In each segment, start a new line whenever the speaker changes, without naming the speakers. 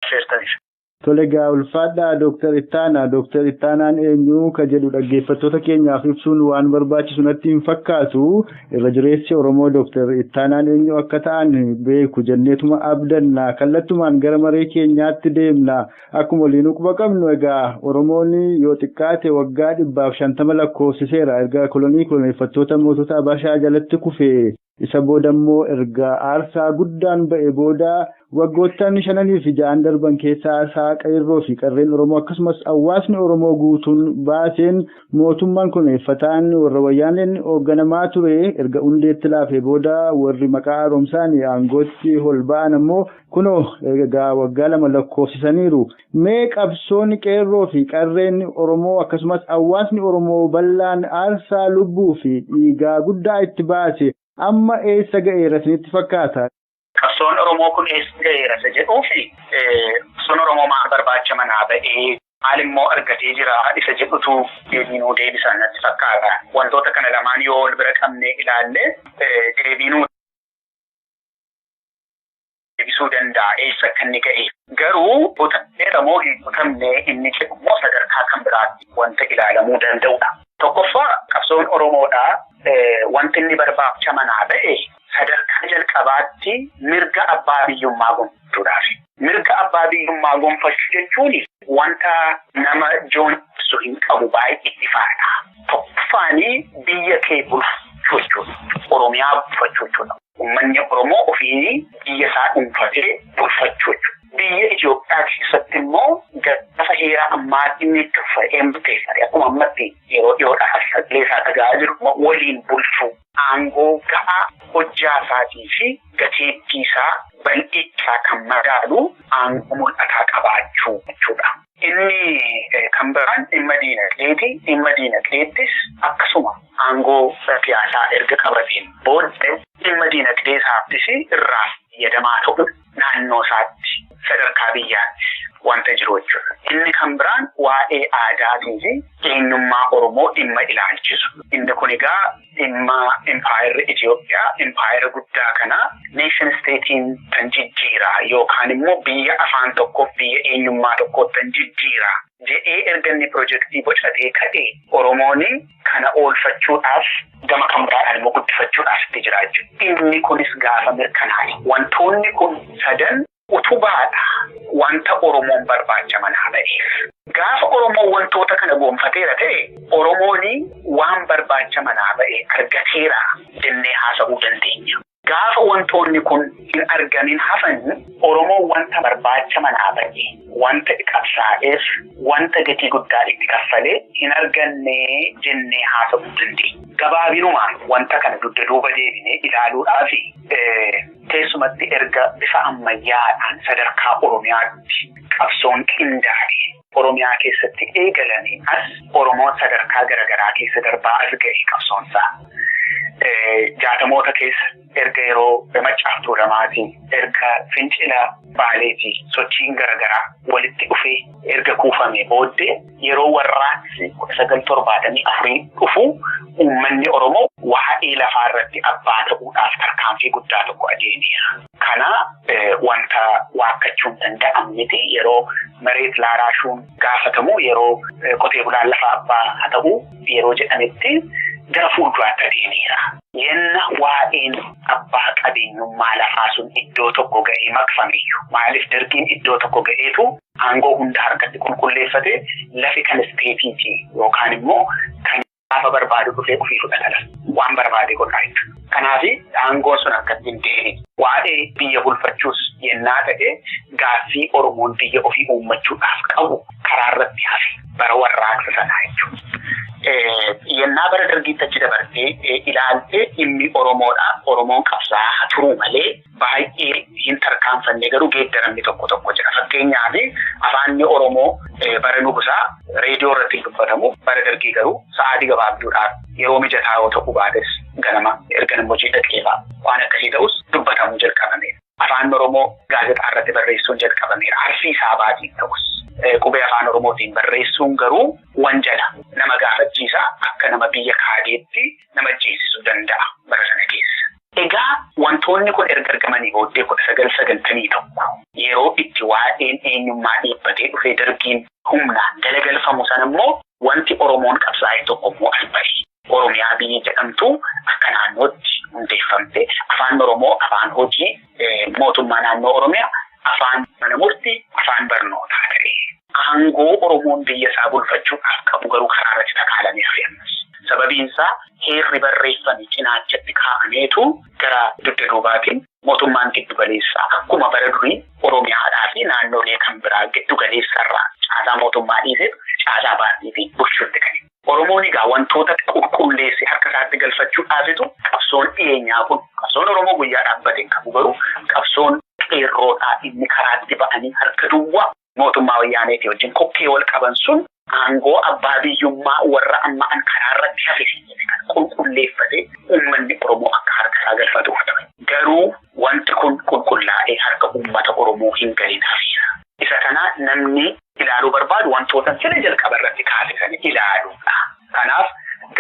affeertaniif.
Tolegaa ulfaadhaa Dooktar Ittaanaa. Dooktar Ittaanaan eenyu ka jedhu dhaggeeffattoota keenyaaf ibsuun waan barbaachisu natti hin fakkaatu. Irra jireessi Oromoo Dooktar Ittaanaan eenyu akka ta'an beeku jenneetuma abdanna. Kallattumaan gara maree keenyaatti deemna. Akkuma waliin quba qabnu egaa Oromoon yoo xiqqaate waggaa 150 lakkoofsiseera erga koloneeffattoota mootota Habashaa jalatti kufee. Isa booda immoo erga aarsaa guddaan ba'e booda waggoottan 5 fi 6 darban keessaa aarsaa qeerroo fi qarreen Oromoo akkasumas hawaasni Oromoo guutuun baaseen mootummaan koloneeffataan warra wayyaaneen hoogganamaa ture erga hundeetti laafee booda warri maqaa haaromsaan aangootti ol ba'an ammoo kunoo egaa waggaa 2 lakkoofsisaniiru. Mee qabsoon qeerroo fi qarreen Oromoo akkasumas hawaasni Oromoo bal'aan aarsaa lubbuu fi dhiigaa guddaa itti baase amma eessa ga'eera isinitti fakkaata?
Qabsoon Oromoo kun eessa ga'eera isa jedhuufi qabsoon Oromoo maal barbaacha manaa ba'ee maal immoo argatee jira isa jedhutu deebiinuu deebisan natti fakkaata. Wantoota kana lamaan yoo wal bira qabnee ilaalle deebiinuu deebisuu danda'a eessa akka inni ga'e. Garuu botateera moo hin botamne inni jedhu immoo sadarkaa kan biraatti wanta ilaalamuu danda'udha. Tokkoffaa qabsoon Oromoodhaa wanti inni barbaacha manaa ba'e sadarkaa jalqabaatti mirga abbaa biyyummaa gonfachuudhaaf. Mirga abbaa biyyummaa gonfachuu jechuun wanta nama joonsu hin qabu baay'ee ifaadha. Tokkoffaanii biyya kee bulfachuu jechuudha. Oromiyaa bulfachuu jechuudha. Uummanni Oromoo ofii biyya isaa dhuunfatee bulfachuu jechuudha. Biyya Itoophiyaa keessatti immoo gaafa heera ammaatti inni tuffa'ee murteeffate akkuma ammatti yeroo dhiyoodhaaf sagalee isaa dhaga'aa jiru waliin bulchuu aangoo ga'aa hojjaa isaatii fi gateettii isaa bal'iichaa kan madaalu aangoo mul'ataa qabaachuu jechuudha. Inni kan biraan dhimma diinagdeeti. Dhimma diinagdeettis akkasuma aangoo siyaasaa erga qabateen booddee dhimma diinagdee isaattis irraa fayyadamaa ta'u naannoo isaatti sadarkaa biyyaatti wanta jiru jechuudha. Inni kan biraan waa'ee aadaatii fi eenyummaa Oromoo dhimma ilaalchisu. Inni kun egaa dhimma impaayerri Itoophiyaa impaayera guddaa kana neeshin isteetiin kan jijjiira yookaan immoo biyya afaan tokkoof biyya eenyummaa tokkoof kan jijjiira jedhee erga inni piroojeektii bocatee ka'e Oromoon kana oolfachuudhaaf gama kan biraadhaan immoo guddifachuudhaaf itti jira jechuudha. Inni kunis gaafa mirkanaa'e wantoonni kun sadan utubaadha wanta Oromoon barbaacha manaa ba'eef. Gaafa Oromoon wantoota kana gonfateera ta'e Oromoon waan barbaacha manaa ba'e argateera jennee haasa'uu dandeenya. Gaafa wantoonni kun hin argamin hafan Oromoon wanta barbaacha manaa ba'e wanta qabsaa'eef wanta gatii guddaa itti kaffalee hin arganne jennee haasa'uu dandeenya. Gabaabinumaan wanta kana dugda duuba deebinee ilaaluudhaaf keessumatti erga bifa ammayyaadhaan sadarkaa Oromiyaatti qabsoon qindaa'e Oromiyaa keessatti eegalame as Oromoon sadarkaa garaagaraa keessa darbaa as ga'e qabsoonsaa. Jaatamoota keessa erga yeroo Maccaaftuu Lamaatiin erga fincila Baaleetii sochiin garaagaraa walitti dhufee erga kuufamee booddee yeroo warraaqsi 1974 dhufu uummanni Oromoo waa'ee lafaa irratti abbaa ta'uudhaaf tarkaanfii guddaa tokko adeemeera. Kana wanta waakkachuun danda'amu miti yeroo mareet laaraashuun gaafatamu yeroo qotee bulaan lafa abbaa haa ta'u yeroo jedhametti gara fuulduraatti adeemeera. Yenna waa'een abbaa qabeenyummaa lafaa sun iddoo tokko ga'ee maqfameeyyu. Maaliif dargiin iddoo tokko ga'eetu aangoo hunda harkatti qulqulleeffate lafi kan isteetiiti yookaan immoo kan gaafa barbaadu dhufee ofii fudhatala. Waan barbaade godhaa jechuudha. Kanaaf aangoon sun akkatti hin deebiin. Waa'ee biyya bulfachuus yennaa ta'e gaaffii Oromoon biyya ofii uummachuudhaaf qabu karaa irratti hafe bara warraaqsa sanaa jechuudha. Yennaa bara dargiitti achi dabartee ilaaltee dhimmi Oromoodha. Oromoon qabsaa'aa turuu malee baay'ee hin tarkaanfanne garuu geeddaramni tokko jira. Fakkeenyaaf afaanni Oromoo bara nugusaa reediyoo irratti dubbatamu bara dargii garuu sa'aatii gabaabduudhaaf yeroo mijataa yoo ta'u baates ganama erga nama hojii dhaqeefaa waan akkasii ta'us dubbatamuu jalqabameera. Afaan Oromoo gaazexaa irratti barreessuun jalqabameera. Harfii isaa baatiin ta'us. Qubee afaan Oromootiin barreessuun garuu wanjala nama gaafachiisa akka nama biyya kaadeetti nama jeesisuu danda'a bara sana keessa. Egaa wantoonni kun erga argamanii booddee 1991 yeroo itti waa'een eenyummaa dhiibbatee dhufee dargiin humnaan galagalfamu sana immoo wanti Oromoon qabsaa'e tokko immoo alba'e. Oromiyaa biyya jedhamtu akka naannootti hundeeffamte afaan Oromoo afaan hojii mootummaa naannoo Oromiyaa afaan mana murtii afaan barnootaa ta'e. Aangoo Oromoon biyya isaa bulfachuudhaaf qabu garuu karaa irratti takaalamee hafeemas. Sababiinsaa heerri barreeffame cinaachatti kaa'ameetu gara dugda duubaatiin mootummaan giddu galeessaa akkuma bara durii Oromiyaadhaa fi naannolee kan biraa giddu galeessarraa caasaa mootummaa dhiisee caasaa paartii fi bulchuutti kan. Oromoon egaa wantoota qulqulleessee harka isaatti galfachuudhaafitu qabsoon dhiyeenyaa kun qabsoon Oromoo guyyaa dhaabbate qabu garuu qabsoon qeerroodhaa inni karaatti ba'anii harka duwwaa mootummaa wayyaaneetii wajjin kokkee wal qaban sun aangoo abbaa biyyummaa warra ammaan karaa irratti hafisiise kan qulqulleeffate uummanni Oromoo akka harka isaa galfatuuf ta'e. Garuu wanti kun qulqullaa'ee harka uummata Oromoo hin galin hafeera. Isa kana namni ilaaluu barbaadu wantoota sirna jalqaba irratti kaasisan ilaaluudha. Kanaaf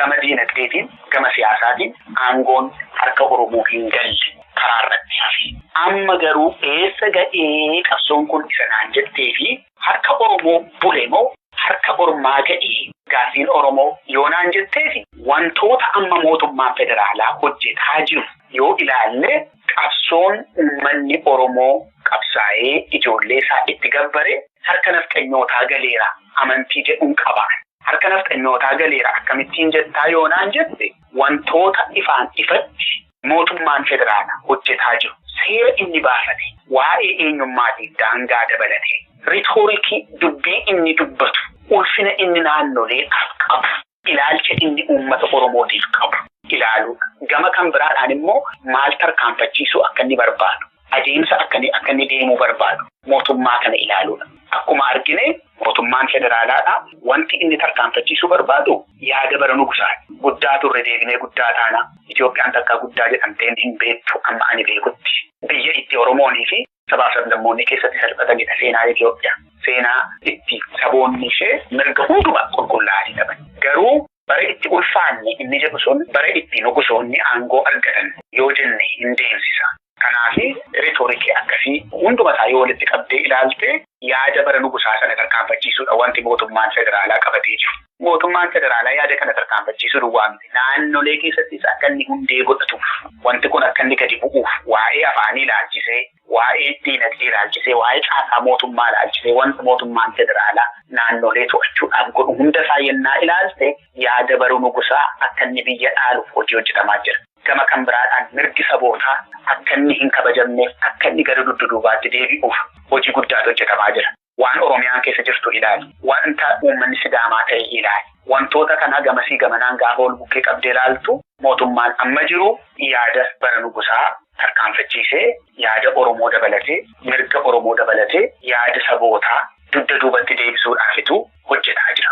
gama diinagdeetiin gama siyaasaatiin aangoon harka Oromoo hin galle karaa irratti hafe. Amma garuu eessa ga'ee qabsoon kun isa naan jettee fi harka Oromoo bule moo harka Ormaa ga'ee gaaffiin Oromoo yoo naan jetteefi wantoota amma mootummaan federaalaa hojjetaa jiru yoo ilaalle qabsoon uummanni Oromoo qabsaa'ee ijoollee isaa itti gabbare harka nafxanyootaa galeera amantii jedhuun qaba. Harka nafxanyootaa galeera akkamittiin jettaa yoo naan jette wantoota ifaan ifatti mootummaan federaalaa hojjetaa jiru seera inni baafate waa'ee eenyummaatiin daangaa dabalate ritoorikii dubbii inni dubbatu ulfina inni naannoleedhaaf qabu ilaalcha inni uummata Oromootiif qabu ilaaluudha. Gama kan biraadhaan immoo maal tarkaanfachiisuu akka inni barbaadu adeemsa akka inni deemuu barbaadu mootummaa kana ilaaluudha. Akkuma argine mootummaan federaalaadhaa wanti inni tarkaanfachiisuu barbaadu yaada bara nugusaati. Guddaa turre deebinee guddaa taana Itoophiyaan takkaa guddaa jedhamteen hin beektu amma ani beekutti. Biyya itti Oromoonii fi sabaa sablammoonni keessatti salphatanidha seenaa Itoophiyaa. Seenaa itti saboonni ishee mirga hundumaa qulqullaa'anii qaban. Garuu bara itti ulfaanni inni jedhu sun bara itti nugusoonni aangoo argatan yoo jenne hin deemsisa. Kanaafi ritoorikii akkasii hunduma isaa yoo walitti qabdee ilaalte yaada bara nugusaa sana tarkaanfachiisuudha wanti mootummaan federaalaa qabatee jiru. Mootummaan federaalaa yaada kana tarkaanfachiisuu duwwaa miti. Naannolee keessattis akka inni hundee godhatuuf wanti kun akka inni gadi bu'uuf waa'ee afaanii ilaalchisee waa'ee diinagdee ilaalchisee waa'ee caasaa mootummaa ilaalchisee wanti mootummaan federaalaa naannolee to'achuudhaaf godhu hunda isaa yennaa ilaalte yaada bara nugusaa akka inni biyya dhaaluuf hojii hojjetamaa jira. Gama kan biraadhaan mirgi sabootaa akka inni hin kabajamneef akka inni gara dudduubaatti deebi'uuf hojii guddaatu hojjetamaa jira. Waan Oromiyaan keessa jirtu ilaali. Wanta uummanni Sidaamaa ta'e ilaali. Wantoota kana gamasii gamanaan gaafa ol bukkee qabdee ilaaltu mootummaan amma jiru yaada bara nugusaa tarkaanfachiisee yaada Oromoo dabalatee mirga Oromoo dabalatee yaada sabootaa dudda duubatti deebisuudhaafitu hojjetaa jira.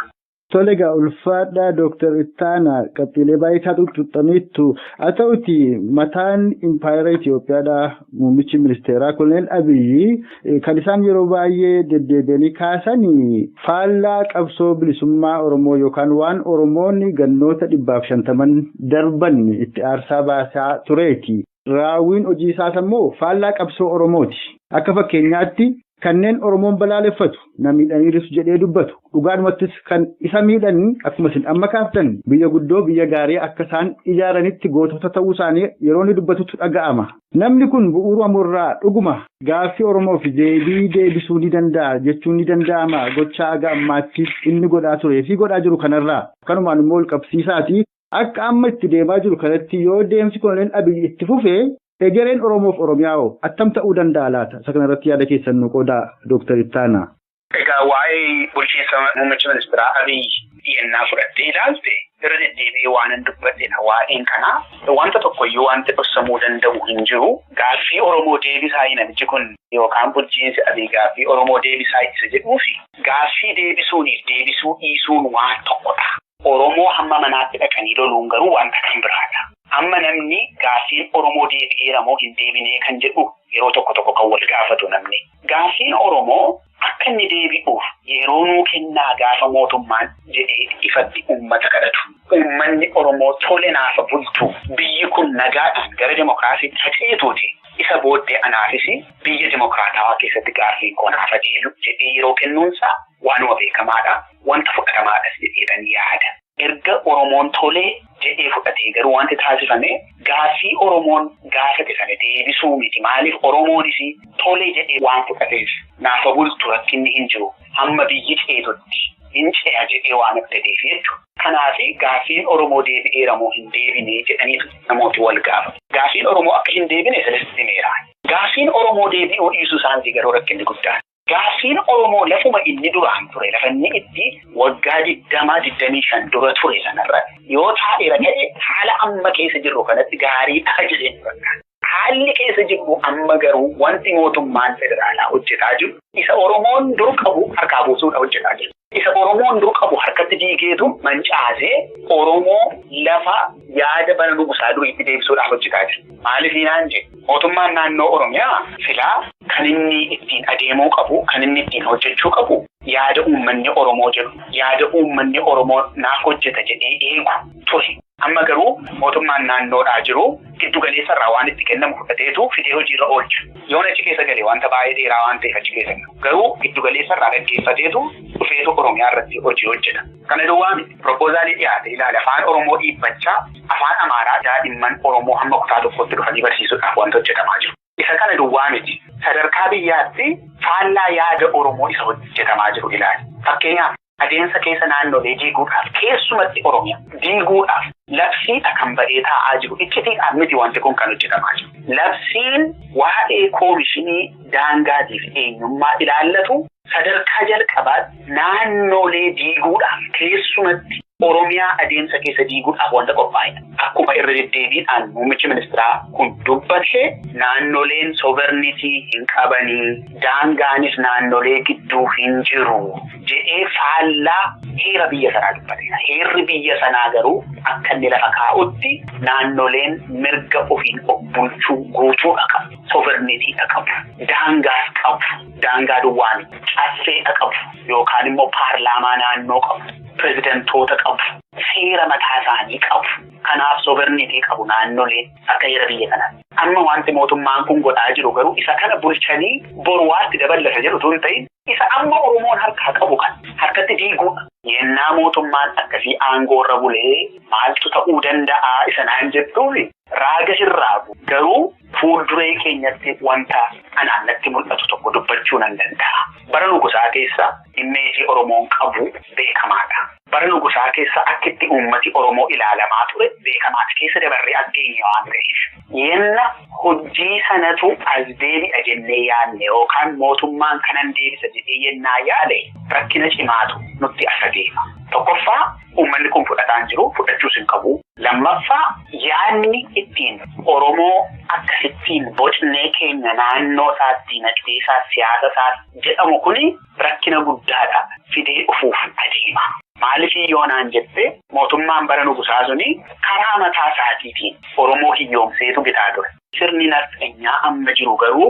Tole egaa ulfaadhaa Dooktar Ittaanaa qabxiilee baay'ee isaa tuqxaniittu haa ta'uti mataan impaayera Itoophiyaadhaa muummichi ministeeraa Koloneel Abiyyi kan isaan yeroo baay'ee deddeebi'anii kaasanii faallaa qabsoo bilisummaa Oromoo yookaan waan Oromoonni gannoota 150 darban itti aarsaa baasaa tureeti. Raawwiin hojii isaas immoo faallaa qabsoo Oromooti. Akka fakkeenyaatti kanneen Oromoon balaaleffatu namni miidhaniiru jedhee dubbatu dhugaadhumattis kan isa miidhan akkuma isin amma kaaftan biyya guddoo biyya gaarii akka isaan ijaaranitti gootota ta'uu isaanii yeroo inni dubbatutti dhaga'ama. Namni kun bu'uurumurraa dhuguma gaaffii Oromoof deebii deebisuu ni danda'a jechuun ni danda'ama gochaa aga ammaatti inni godhaa turee fi godhaa jiru kanarraa kanumaan immoo ol qabsiisaati akka amma itti deemaa jiru kanatti yoo deemsi Koloneel Abiyyi itti fufee egereen Oromoof Oromiyaa attam ta'uu danda'a laata? Isa kanarratti yaada keessan nu qoodaa Dooktar Ittaanaa.
Egaa waa'ee bulchiinsa muummicha ministeeraa Abiyyi yennaa fudhattee ilaalte irra deddeebi'ee waan hin dubbadheedha waa'een kanaa. Wanta tokkoyyuu wanti dhoksamuu danda'u hin jiru. Gaaffii Oromoo deebisaa namichi kun yookaan bulchiinsi Abiyyi gaaffii Oromoo deebisaa isa jedhuufi gaaffii deebisuuniif deebisuu dhiisuun waan tokkodha. Oromoo hamma manaatti dhaqanii loluun garuu wanta kan biraadha. Amma namni gaaffiin Oromoo deebi'eera moo hin deebinee kan jedhu yeroo tokko kan wal gaafatu namni. Gaaffiin Oromoo akka akka inni deebi'uuf yeroo nuu kennaa gaafa mootummaan jedhee ifatti uummata kadhatu. Uummanni Oromoo tole naafa bultu biyyi kun nagaadhaan gara dimokiraasiitti faceetuuti. Isa booddee anaafis biyya dimokiraatawaa keessatti gaaffiin koo naafa deebi'u jedhee yeroo kennuunsaa waanuma beekamaadha. Wanta fudhatamaadhas jedheedhaan yaada. Erga Oromoon tolee jedhee fudhatee garuu wanti taasifame gaaffii Oromoon gaafate sana deebisuu miti. Maaliif Oromoonis tolee jedhee waan fudhateef naafa bultu rakkinni hin jiru. Hamma biyyi ceetutti hin ce'a jedhee waan abdateef jechuudha. Kanaaf gaaffiin Oromoo deebi'eera moo hin deebine jedhaniitu namooti wal gaafatu. Gaaffiin Oromoo akka hin deebine sirriitti himeera. Gaaffiin Oromoo deebi'uu dhiisuu isaanii garuu rakkinni guddaan. Gaaffiin Oromoo lafuma inni duraan ture lafa inni itti waggaa 20-25 dura ture sanarra yoo taa'eera ta'e haala amma keessa jirru kanatti gaariidha jedheen fakkaata. Haalli keessa jirru amma garuu wanti mootummaan federaalaa hojjetaa jiru isa Oromoon dur qabu harkaa buusuudha hojjetaa jiru. Isa Oromoon dur qabu harkatti diigeetu mancaasee Oromoo lafa yaada bara nugusaa duriitti deebisuudhaaf hojjetaa jiru. Maaliif naan jedhu mootummaan naannoo Oromiyaa filaa kan inni ittiin adeemuu qabu, kan inni ittiin hojjechuu qabu yaada uummanni Oromoo jedhu, yaada uummanni Oromoo naaf hojjeta jedhee eegu ture. Amma garuu mootummaan naannoodhaa jiru giddu galeessarraa waan itti kennamu fudhateetu fidee hojiirra oolchu. Yoon achi keessa galee wanta baay'ee dheeraa waan ta'eef achi keessa garuu giddu galeessarraa gaggeeffateetu dhufeetu Oromiyaa irratti hojii hojjeta. Kana duwwaa miti propoozaalii dhiyaate ilaala afaan Oromoo dhiibbachaa afaan Amaaraa daa'imman Oromoo hamma kutaa tokkotti dhufanii barsiisuudhaaf wanta hojjetamaa jiru. Isa kana duwwaa miti. Sadarkaa biyyaatti faallaa yaada Oromoo isa hojjetamaa jiru ilaali. Fakkeenyaaf adeemsa keessa naannolee diiguudhaaf keessumatti Oromiyaa diiguudhaaf labsiidha kan ba'ee taa'aa jiru. Iccitiidhaan miti wanti kun kan hojjetamaa jiru. Labsiin waa'ee koomishinii daangaatiif eenyummaa ilaallatu sadarkaa jalqabaatti naannolee diiguudhaaf keessumatti Oromiyaa adeemsa keessa diiguudhaaf wanta qophaa'edha. Akkuma irra deddeebiidhaan muummichi ministeeraa kun dubbate naannoleen sovernitii hin qabanii daangaanis naannolee gidduu hin jiru jedhee faallaa heera biyya sanaa dubbateera. Heerri biyya sanaa garuu akka inni lafa kaa'utti naannoleen mirga ofiin of bulchuu guutuudha qabu. Sovernitii qabu. Daangaas qabu. Daangaa duwwaan casseedha qabu yookaan immoo paarlaamaa naannoo qabu. Pirezidantoota qabu. Seera mataa isaanii qabu. Kanaaf sovernitii qabu naannoleen akka heera biyya kanaatti. Amma wanti mootummaan kun godhaa jiru garuu isa kana bulchanii boruwaatti dabalata jedhu tun ta'in isa amma Oromoon harkaa qabu kan harkatti diiguudha. Yennaa mootummaan akkasii aangoorra bulee maaltu ta'uu danda'a isa naan jettuufi raaga sirraabu garuu fuulduree keenyatti wanta anaannatti mul'atu tokko dubbachuu nan danda'a. Bara nugusaa keessa immeejii Oromoon qabu beekamaadha. Bara nugusaa keessa akkitti uummati Oromoo ilaalamaa ture beekamaadha. Keessa dabarree adeemee waan ta'eef. Yenna hojii sanatu as deebi'a jennee yaadne yookaan mootummaan kanan deebisa jedhee yennaa yaade rakkina cimaatu nutti as adeema. Tokkoffaa uummanni kun fudhataan jiru fudhachuus hin qabu. Lammaffaa yaadni ittiin Oromoo akkasittiin bocnee keenya naannoo isaatti naqdee isaa siyaasa isaa jedhamu kuni rakkina guddaadha fidee dhufuuf adeema. Maaliif yoonaan jette mootummaan bara nugusaa suni karaa mataa isaatiitiin Oromoo hiyyoomseetu bitaa ture. Sirni nafxanyaa amma jiru garuu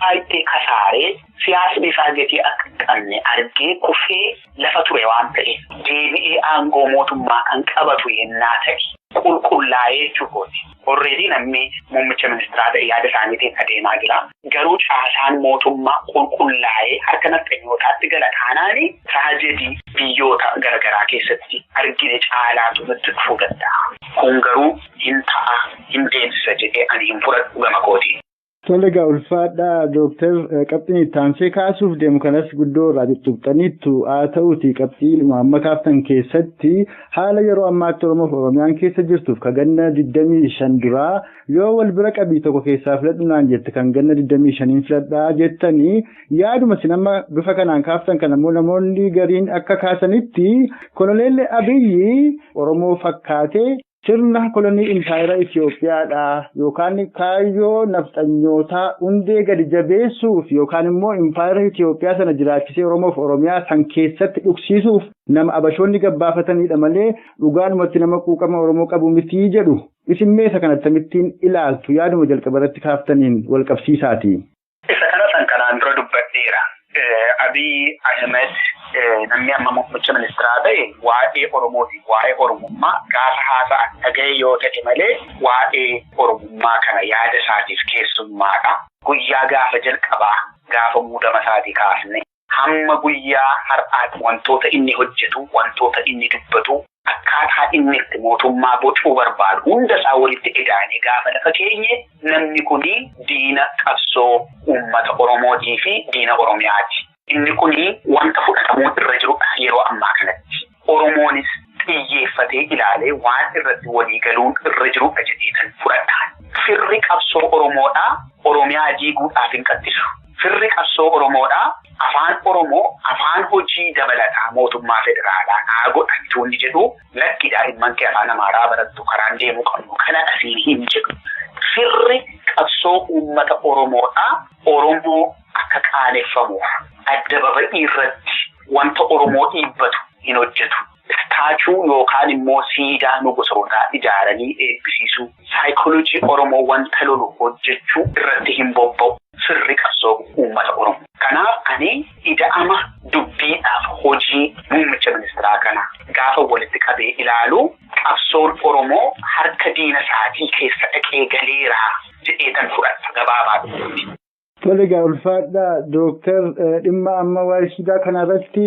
baay'ee kasaaree siyaasni isaa gatii akka qabne argee kufee lafa ture waan ta'eef deebi'ee aangoo mootummaa kan qabatu yennaa ta'e qulqullaa'ee jechuudha. Already namni muummicha ministeeraa ta'e yaada isaaniitiin adeemaa jira. Garuu caasaan mootummaa qulqullaa'ee harka nafxanyootaatti gala taanaani traajedii biyyoota garaagaraa keessatti argine caalaatu nutti dhufuu danda'a. Kun garuu hin ta'a hin deemsisa jedhee ani hin fudhadhu gama kootiin.
Tole egaa ulfaadhaa Dooktar qabxiin itti aansee kaasuuf deemu kanas guddoo irraa tuttuqxaniittu haa ta'uuti qabxii amma kaaftan keessatti haala yeroo ammaatti Oromoo fi Oromiyaan keessa jirtuuf ka ganna 25 duraa yoo wal bira qabii tokko keessaa filadhu naan jette kan ganna 25 filadhaa jettanii yaaduma sin amma bifa kanaan kaaftan kan ammoo namoonni gariin akka kaasanitti Koloneel Abiyyi Oromoo fakkaatee sirna kolonii impaayera Itoophiyaadha yookaan kaayyoo nafxanyootaa hundee gadi jabeessuuf yookaan immoo impaayera Itoophiyaa sana jiraachisee Oromoo fi Oromiyaa san keessatti dhuksiisuuf nama abashoonni gabbaafatanidha malee dhugaanumatti nama quuqama Oromoo qabu miti jedhu. Isin meesa kanatti amittiin ilaaltu yaaduma jalqaba irratti kaaftaniin wal qabsiisaati.
Isa kana san kanaan dura dubbadheera. Abiy Ahmed namni amma muummicha ministeeraa ta'e waa'ee Oromooti, waa'ee Oromummaa gaafa haasa'an dhaga'ee yoo ta'e malee waa'ee Oromummaa kana yaada isaatiif keessummaadha. Guyyaa gaafa jalqabaa gaafa muudama isaatii kaasne hamma guyyaa har'aatti wantoota inni hojjetu, wantoota inni dubbatu, akkaataa inni itti mootummaa bocuu barbaadu hunda isaa walitti idaanee gaafa lafa keenye namni kuni diina qabsoo uummata Oromootii fi diina Oromiyaati. Inni kuni wanta fudhatamuu irra jiru yeroo ammaa kanatti. Oromoonis xiyyeeffatee ilaalee waan irratti walii galuun irra jiru jedhee kan fudhatan. Firri qabsoo Oromoodhaa Oromiyaa diiguudhaaf hin qaddisu. Firri qabsoo Oromoodhaa afaan Oromoo afaan hojii dabalataa mootummaa federaalaa haa godhachuu ni jedhu lakki daa'imman kee afaan Amaaraa barattu karaan deemuu qabnu kana asiin hin jedhu. Firri qabsoo uummata Oromoodhaa Oromoo akka qaaneffamuuf adda baba'ii irratti wanta Oromoo dhiibbatu hin hojjetu. Istaachuu yookaan immoo siidaa nu gosootaa ijaaranii eebbisiisuu saayikooloojii Oromoo wanta lolu hojjechuu irratti hin bobba'u. Firri qabsoo uummata Oromoo. Kanaaf ani ida'ama dubbiidhaaf hojii muummicha ministeeraa kana gaafa walitti qabee ilaalu qabsoon Oromoo harka diina isaatii keessa dhaqee galeera jedheetan fudhata gabaabaadhuuti.
Egaa ulfaadhaa Dooktar dhimma amma waa'ee kanarratti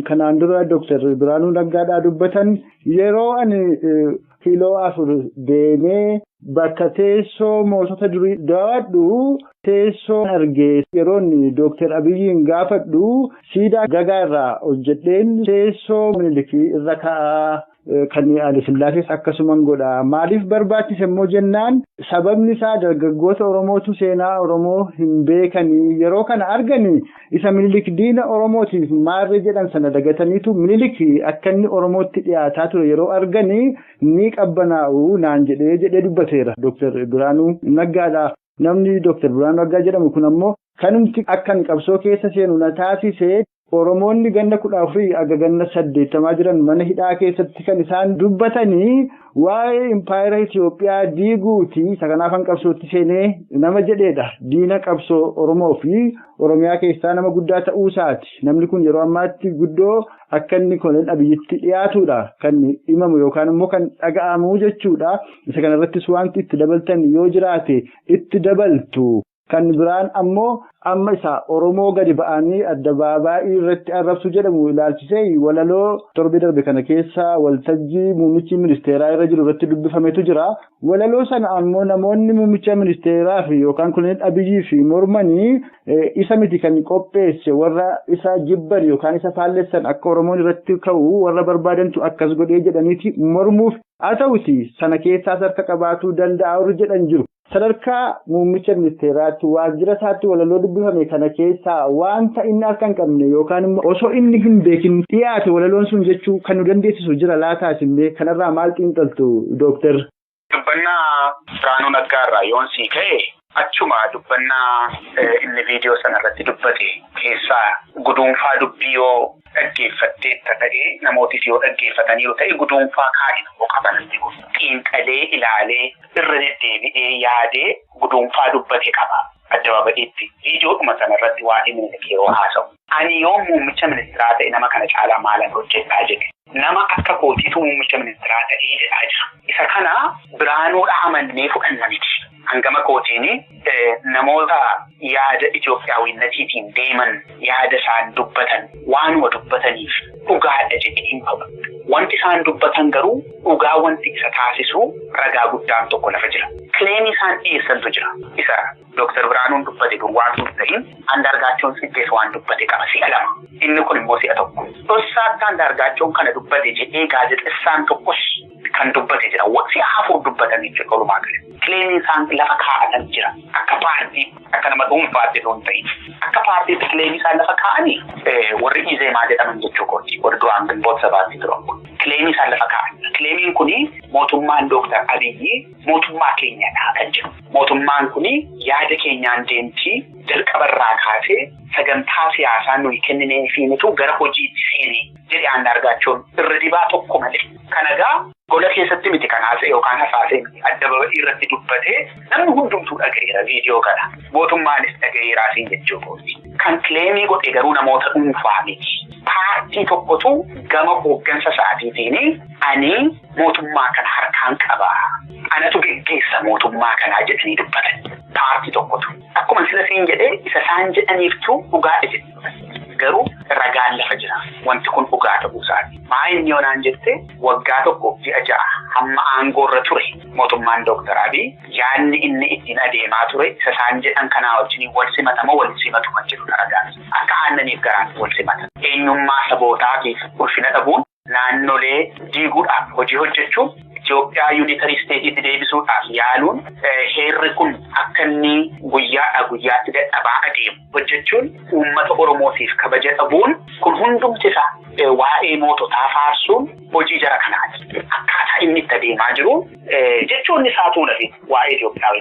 kanaan dura Dooktar Biraanuu Naggaadhaa dubbatan yeroo ani kiiloo 4 deemee bakka teessoo mootota durii daawwadhu teessoo argee yeroonni Dooktar Abiyyiin gaafadhu siidaa gagaa irraa hojjedheen teessoo Minilikii irra kaa'aa kan Haile Sillaasees akkasuman godha. Maaliif barbaachise immoo jennaan sababni isaa dargaggoota Oromootu seenaa Oromoo hin beekanii yeroo kana arganii isa Minilik diina Oromootiif maarree jedhan sana dagataniitu Minilik akka inni Oromootti dhiyaataa ture yeroo arganii ni qabbanaa'u naan jedhee dubbateera Dooktar Biraanuu Naggaadha. Namni Dooktar Biraanuu Naggaa jedhamu kun ammoo kanumti akkan qabsoo keessa seenu na taasisee Oromoonni ganna 14 aga ganna 80 jiran mana hidhaa keessatti kan isaan dubbatanii waa'ee impaayera Itoophiyaa diiguuti isa kanaafan qabsootti seenee nama jedheedha. Diina qabsoo Oromoo fi Oromiyaa keessaa nama guddaa ta'uu isaati. Namni kun yeroo ammaatti guddoo akka inni Koloneel Abiyyitti dhiyaatudha kan himamu yookaan immoo kan dhaga'amu jechuudha. Isa kanarrattis wanti itti dabaltan yoo jiraate itti dabaltu. Kan biraan ammoo amma isaa Oromoo gadi ba'anii addabaabaayii irratti arrabsu jedhamu ilaalchisee walaloo torbe darbe kana keessa waltajjii muummichi ministeeraa irra jiru irratti dubbifametu jira. Walaloo sana ammoo namoonni muummicha ministeeraa fi yookaan Koloneel Abiyyii fi mormanii isa miti kan qopheesse warra isa jibban yookaan isa faallessan akka Oromoon irratti ka'u warra barbaadantu akkas godhee jedhaniiti mormuuf haa ta'uti sana keessaas harka qabaatuu danda'a warri jedhan jiru. Sadarkaa muummicha ministeeraatti waajjira isaatti walaloo dubbifame kana keessaa wanta inni harka hin qabne yookaan immoo osoo inni hin beekin dhiyaate walaloon sun jechuu kan nu dandeessisu jira laataas illee kanarraa maal xiinxaltu Dooktar?
Dubbannaa Biraanuu Naggaarraa yoon sii ka'e achuma dubbannaa inni viidiyoo sanarratti dubbate keessaa guduunfaa dubbii yoo dhaggeeffattee ta'ee namootis yoo dhaggeeffatanii yoo ta'e guduunfaa kaa'ina yoo qabanatti kun xiinxalee ilaalee irra deddeebi'ee yaadee guduunfaa dubbate qaba addabaaba'iitti viidiyoodhuma sanarratti waa'ee Minilik yeroo haasa'u. Ani yoo muummicha ministeeraa ta'e nama kana caalaa maalan hojjedhaa jedhe nama akka kootiitu muummicha ministeeraa ta'ee jedhaa jira. Isa kana Biraanuudha amannee fudhanna miti. Hangama kootiini namoota yaada Itoophiyaawwinnatiitiin deeman yaada isaan dubbatan waanuma dubbataniif dhugaadha jedhee hin qabu. Wanti isaan dubbatan garuu dhugaa wanti isa taasisu ragaa guddaan tokko lafa jira. Kileemii isaan dhiyeessantu jira. Isa Dooktar Biraanuun dubbate waan hin ta'in Andaargaachoon Tsiggees waan dubbate qaba si'a lama. Inni kun immoo si'a tokko. Dhossaatti Andaargaachoon kana dubbate jedhee gaazexessaan tokkos kan dubbate jira. Si'a 4 dubbatan jechuudha walumaa gala. Kileemii isaan lafa kaa'atan jira. Akka paartii akka nama dhuunfaatti osoo hin ta'in. Akka paartiitti kileemii isaan lafa kaa'anii warri Izeemaa jedhaman jechuu kooti. Warri duraan Gimboota Sabaatti turan. Kileemii isaan lafa kaa'an. Kileemiin kuni mootummaan Dooktar Abiyyi mootummaa keenyadha kan jedhu. Mootummaan kuni yaada keenyaan deemtii jalqabarraa kaasee sagantaa siyaasaa nuyi kenninee fi nutu gara hojiitti seenee jedhee Andaargaachoon irra dibaa tokko malee. Kanagaa gola keessatti miti kan haasa'e yookaan hasaasee addabaabaayii irratti dubbatee namni hundumtuu dhaga'eera viidiyoo kana. Mootummaanis dhaga'eeraa siin jechuu kooti. kan kileemii godhe garuu namoota dhuunfaa miti. Paartii tokkotu gama hooggansa isaatiitiin ani mootummaa kana harkaan qaba. Anatu geggeessa mootummaa kanaa jedhanii dubbatan. Paartii tokkotu. Akkuma sila siin jedhee isa isaan jedhaniiftu dhugaadha jedhu. Garuu ragaan lafa jira. Wanti kun dhugaa ta'uu isaati. Maayinni yoonaan jette waggaa tokko ji'a ja'a hamma aangoorra ture mootummaan Dooktar Abiy yaadni inni ittiin adeemaa ture isa isaan jedhan kanaa wajjin wal simatama wal simatu kan jedhudha ragaan. Akka aannaniif garaan wal simatan. Eenyummaa sabootaatiif ulfina dhabuun naannolee diiguudhaaf hojii hojjechuun Itoophiyaa yuunitarii isteetiitti deebisuudhaaf yaaluun heerri kun akka inni guyyaatti dadhabaa adeemu hojjechuun uummata Oromootiif kabaja dhabuun kun hundumti isaa waa'ee moototaa faarsuun hojii jara kanaati. Akkaataa inni itti adeemaa jiru jechuun isaa tuulafi waa'ee Itoophiyaa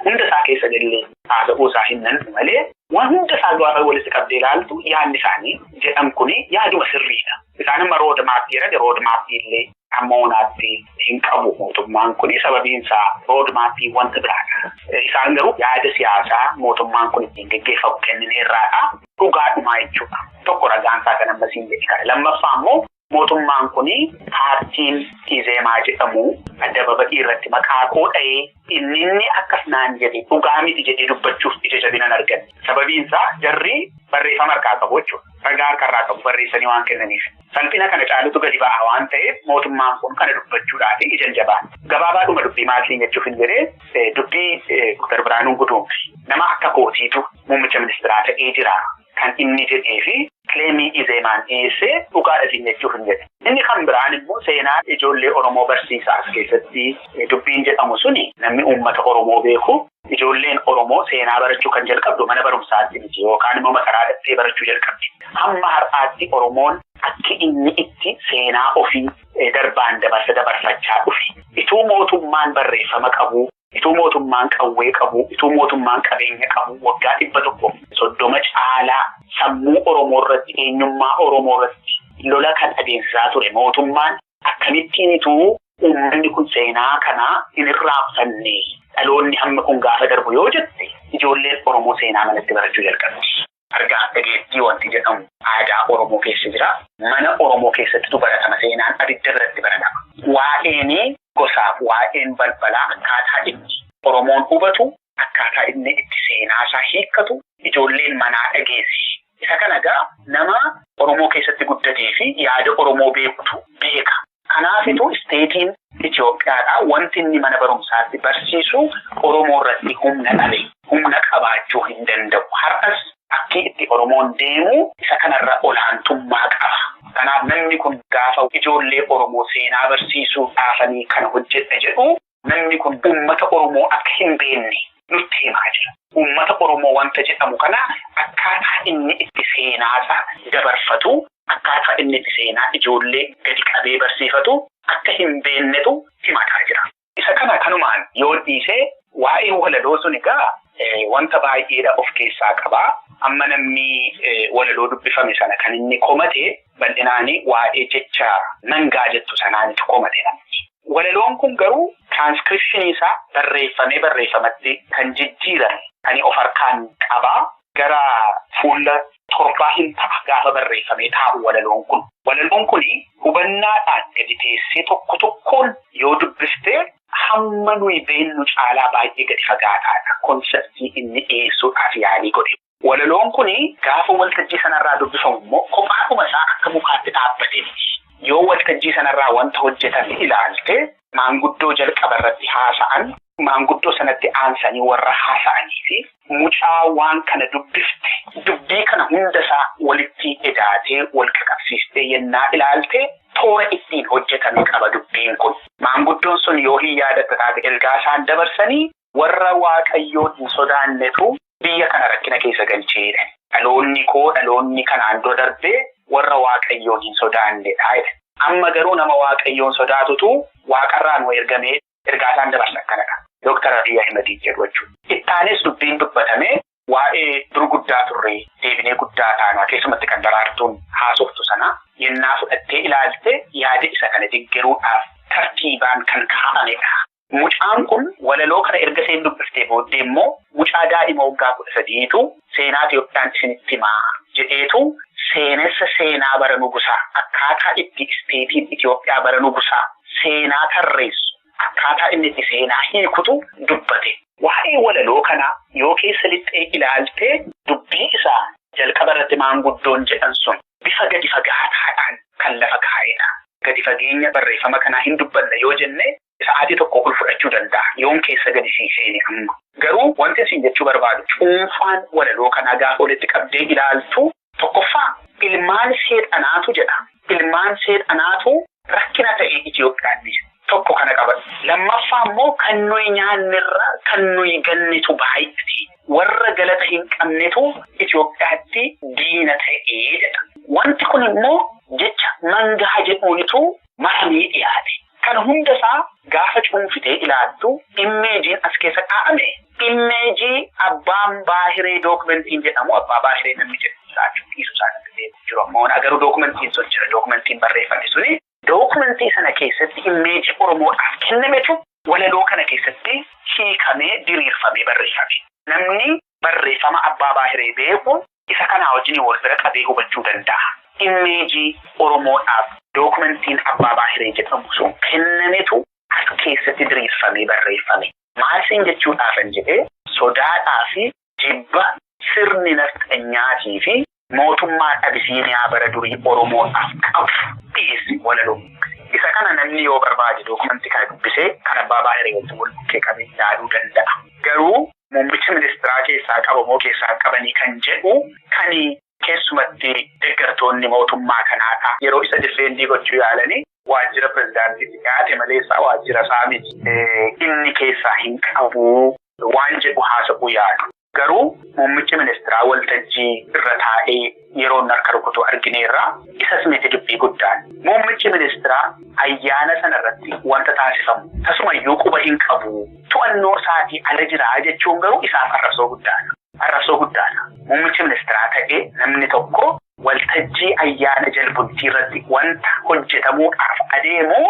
hunda isaa keessa illee haasa'uu isaa hin nantu malee waan hunda isaa gaafa walitti qabdee ilaaltu yaadni isaanii jedhamu kuni yaaduma sirriidha. Isaan amma roodmaappii jedhan roodmaappii illee amma onaatti hin qabu mootummaan kun sababiin isaa roodmaappii wanta biraadha. Isaan garuu yaada siyaasaa mootummaan kun ittiin geggeeffamu kennineerraadha. Dhugaadhumaa jechuudha. Tokko ragaan isaa kan ammasiin jedhama. Lammaffaa immoo mootummaan kun paartiin Izeemaa jedhamu adda babadii irratti maqaa koodha'ee inni akkas naan jedhe dhugaa miti jedhee dubbachuuf ija jabinan argan. Sababiin isaa jarri barreeffama harkaa qabu jechuudha. Ragaa harkaa qabu barreessanii waan kennaniif. Salphina kana caalutu gadi ba'aa waan ta'eef mootummaan kun kana dubbachuudhaaf ija jabaan. Gabaabaadhuma dubbii maal siin jechuuf hin jedhee dubbii Dr. Biraanuu Guduunfi nama akka kootiitu muummicha ministeeraa ta'ee jira kan inni jedhee fi kileemii Izeemaan dhiyeessee dhugaadha siin jechuuf hin jedhe. Inni kan biraan immoo seenaa ijoollee Oromoo barsiisaa as keessatti dubbiin jedhamu suni namni uummata Oromoo beeku ijoolleen Oromoo seenaa barachuu kan jalqabdu mana barumsaatti miti yookaan immoo masaraa dhattee barachuu jalqabdi. Hamma har'aatti Oromoon akka inni itti seenaa ofii darbaan dabarfachaa dhufe. Ituu mootummaan barreeffama qabu, ituu mootummaan qawwee qabu, ituu mootummaan qabeenya qabu waggaa 130 caalaa sammuu Oromoo irratti eenyummaa Oromoo irratti lola kan adeemsisaa ture mootummaan akkamittiin ituu uummanni kun seenaa kanaa hin irraanfanne dhaloonni hamma kun gaafa darbu yoo jette ijoolleen Oromoo seenaa manatti barachuu jalqabdi. Argaa dhageettii wanti jedhamu aadaa Oromoo keessa jira. Mana Oromoo keessattuu baratama seenaan abidda irratti baratama. Waa'een gosaaf waa'een balbalaa akkaataa itti Oromoon hubatu akkaataa inni itti seenaa isaa hiikkatu ijoolleen manaa dhageessi. Isa kana egaa nama Oromoo keessatti guddatee fi yaada Oromoo beekutu beeka. Kanaafitu isteetiin Itoophiyaadhaa wanti inni mana barumsaatti barsiisu Oromoo irratti humna dhabe. Humna qabaachuu hin danda'u. Har'as akki itti Oromoon deemu isa kanarra olaantummaa qaba. Kanaaf namni kun gaafa ijoollee Oromoo seenaa barsiisuu dhaafanii kana hojjedha jedhu namni kun uummata Oromoo akka hin beekne nutti himaa jira. Uummata Oromoo wanta jedhamu kana akkaataa inni itti seenaasaa dabarfatu, akkaataa inni itti seenaa ijoollee gadi qabee barsiifatu akka hin beeknetu himataa jira. Isa kana kanumaan yoo dhiisee waa'ee walaloo sun egaa wanta baay'eedha of keessaa qabaa. Amma namni walaloo dubbifame sana kan inni komate bal'inaanii waa'ee jecha nangaa jettu sanaanitti komate namni. Walaloon kun garuu tiraanskripshinii isaa barreeffamatti kan jijjiirame kan of harkaan qabaa gara fuula 7 hin ta'a gaafa barreeffamee taa'u walaloon kun. Walaloon kun hubannaadhaan gadi teessee tokko tokkoon yoo dubbistee hamma nuyi beennu caalaa baay'ee gadi fagaataadha. Konseptii inni dhiyeessuudhaaf yaalii godhe. Walaloon kun gaafa waltajjii sanarraa dubbifamu immoo kophaadhuma isaa akka mukaatti dhaabbatee yoo waltajjii sanarraa wanta hojjetame ilaalte maanguddoo jalqaba irratti haasa'an maanguddoo sanatti aansanii warra haasa'anii fi mucaa waan kana dubbifte dubbii kana hundasaa walitti edaatee wal qabsiistee yennaa ilaalte toora ittiin hojjetame qaba dubbiin kun. Maanguddoon sun yoo hin yaadatta taate ergaa isaan dabarsanii warra Waaqayyoon hin sodaannetu biyya kana rakkina keessa galcheedha. Dhaloonni kanaan dura darbee warra Waaqayyoon hin sodaannedha. Amma garuu nama Waaqayyoon sodaatutu waaqarraan ergamee ergaa isaan dabarsan kanadha. Dr. Abiy Ahmed jedhu jechuudha. Ittaanis dubbiin dubbatame waa'ee dur guddaa turre deebinee guddaa taanaa keessumatti kan daraartuun haasoftu sana yennaa fudhattee ilaalte yaada isa kana deeggaruudhaaf tartiibaan kan kaa'amedha. Mucaan kun walaloo kana erga seen dubbiftee booddee immoo mucaa daa'ima waggaa 13tu seenaa Itoophiyaan isinitti himaa jedheetu seenessa seenaa bara nugusaa akkaataa itti isteetiin Itoophiyaa bara nugusaa seenaa tarreessu akkaataa inni itti seenaa hiikutu dubbate. Waa'ee walaloo kanaa yoo keessa lixxee ilaaltee dubbii isaa jalqaba irratti maanguddoon jedhan sun bifa gadi fagaataadhaan kan lafa kaa'edha. Gadi fageenya barreeffama kanaa hin dubbanna yoo jenne sa'aatii tokko ol fudhachuu danda'a yoon keessa gadi siiseeni amma. Garuu wanti isin jechuu barbaadu cuunfaan walaloo kanaa gaafa walitti qabdee ilaaltu tokkoffaa ilmaan seexanaatu jedha. Ilmaan seexanaatu rakkina ta'e Itoophiyaatti tokko kana qaban. Lammaffaa immoo kan nuyi nyaannirra kan nuyi gannitu baay'ate. Warra galata hin qabnetu Itoophiyaatti diina ta'ee jedha. Wanti kun immoo jecha mangaa jedhuunitu maramee dhiyaate. Kan hundasaa gaafa cuunfitee ilaaltu immeejiin as keessa kaa'ame. Immeejii abbaan baahiree dookumentiin jedhamu abbaa baahiree namni jedhu jiraachuu dhiisuu isaanii jiru ammoo garuu dookumentiin sun jira dookumentiin barreeffame suni. Dookumentii sana keessatti immeejii Oromoodhaaf kennametu walaloo kana keessatti hiikamee diriirfamee barreeffame. Namni barreeffama abbaa baahiree beeku isa kanaa wajjin wal bira qabee hubachuu danda'a. Immeejii Oromoodhaaf dookumentiin abbaa baahiree jedhamu sun kennametu as keessatti diriirfamee barreeffame. Maal siin jechuudhaafan jedhee sodaadhaa fi jibba sirni nafxanyaatii fi mootummaa Abisiiniyaa bara durii Oromoodhaaf qabu dhiyeessi walaloo. Isa kana namni yoo barbaade dookumentii kana dubbisee kan abbaa baahiree wajjin wal bukkee qabee yaaduu danda'a. Garuu muummicha ministeeraa keessaa qabamoo keessaa qabanii kan jedhu kan keessumatti deeggartoonni mootummaa kanaadha. Yeroo isa difeendii gochuu yaalanii waajjira pirezidaantiitti dhiyaate maleessaa waajjira isaa miti. Inni keessaa hin qabu waan jedhu haasa'uu yaadu. Garuu muummichi ministeeraa waltajjii irra taa'ee yeroo harka rukutu argineerra isas miti dubbii guddaan. Muummichi ministeeraa ayyaana sana irratti wanta taasifamu tasumayyuu quba hin qabu. To'annoo isaatii ala jiraa jechuun garuu isaaf arrabsoo guddaadha. Arrabsoo guddaadha. Muummichi ministeeraa ta'ee namni tokko waltajjii ayyaana jalbuntii irratti wanta hojjetamuudhaaf adeemu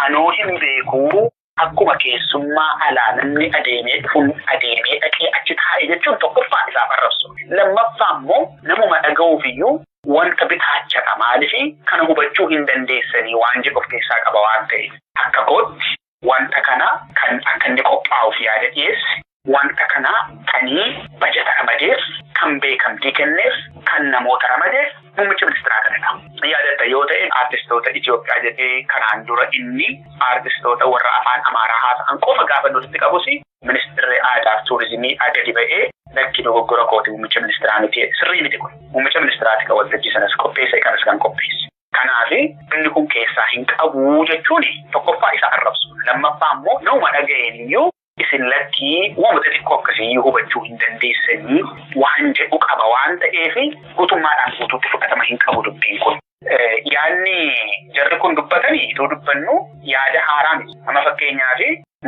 anoo hin beekuu akkuma keessummaa alaa namni adeemee dhufuun adeemee dhaqee achi taa'e jechuun tokkoffaa isaaf arrabsu. Lammaffaa immoo namuma dhaga'uufiyyuu wanta bitaacha maaliifi kana hubachuu hin dandeessanii waan jedhu of keessaa qaba waan ta'eef. Akka kootti wanta kana kan akka inni qophaa'uuf yaada dhiyeesse. Wanta kana kanii bajeta ramadeef kan beekamtii kenneef kan namoota ramadeef muummicha ministeeraa kanadha. Yaadatta yoo ta'e aartistoota Itoophiyaa jedhee kanaan dura inni aartistoota warra afaan Amaaraa haasa'an qofa gaafa nuti qabusi ministeerri aadaa fi tuurizimii gadi ba'ee lakki dogoggora kooti muummicha ministeeraa miti sirrii miti kun muummicha ministeeraati kan waltajjii sanas qopheesse kanas kan qopheesse. Kanaaf inni kun keessaa hin qabu jechuun tokkoffaa isa arrabsu. Lammaffaa immoo nama dhaga'eeniyyuu isin lakkii uummata xiqqoo akkasii hubachuu hin dandeessanii waan jedhu qaba waan ta'eef guutummaadhaan guutuutti fudhatama hin qabu dubbiin kun. Yaadni jarri kun dubbatanii itoo dubbannu yaada haaraa miti. Amma fakkeenyaaf